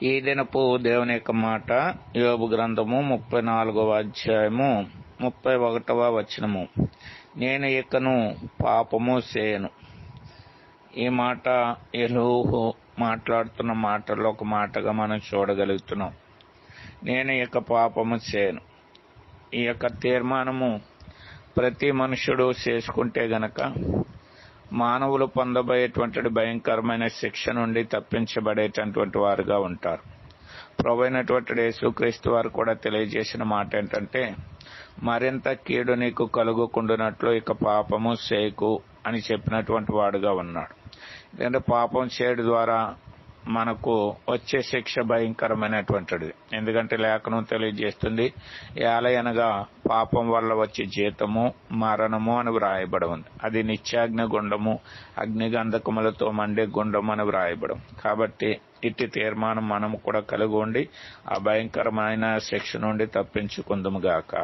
ఈ దినపు దేవుని యొక్క మాట యోబు గ్రంథము 34వ అధ్యాయము 31వ వచనము. నేను ఇకను పాపము చేయను. ఈ మాట ఎలీహు మాట్లాడుతున్న మాటల్లో ఒక మాటగా మనం చూడగలుగుతున్నాం. నేను ఇక పాపము చేయను. ఈ యొక్క తీర్మానము ప్రతి మనుషుడు చేసుకుంటే గనక మానవులు పొందబోయేటువంటి భయంకరమైన శిక్ష నుండి తప్పించబడేటటువంటి వారుగా ఉంటారు. ప్రభువైనటువంటి యేసుక్రీస్తు వారు కూడా తెలియజేసిన మాట ఏంటంటే, మరింత కీడు నీకు కలుగుకుండునట్లు ఇక పాపము చేయకు అని చెప్పినటువంటి వాడుగా ఉన్నాడు. ఎందుకంటే పాపం చేయడం ద్వారా మనకు వచ్చే శిక్ష భయంకరమైనటువంటిది. ఎందుకంటే లేఖనం తెలియజేస్తుంది, ఏలయనగా పాపం వల్ల వచ్చే జీతము మరణము అని వ్రాయబడి ఉంది. అది నిత్యాగ్ని గుండము, అగ్నిగంధకములతో మండే గుండము అని వ్రాయబడం. కాబట్టి ఇట్టి తీర్మానం మనము కూడా కలిగి ఉండి ఆ భయంకరమైన శిక్ష నుండి తప్పించుకుందుము గాక.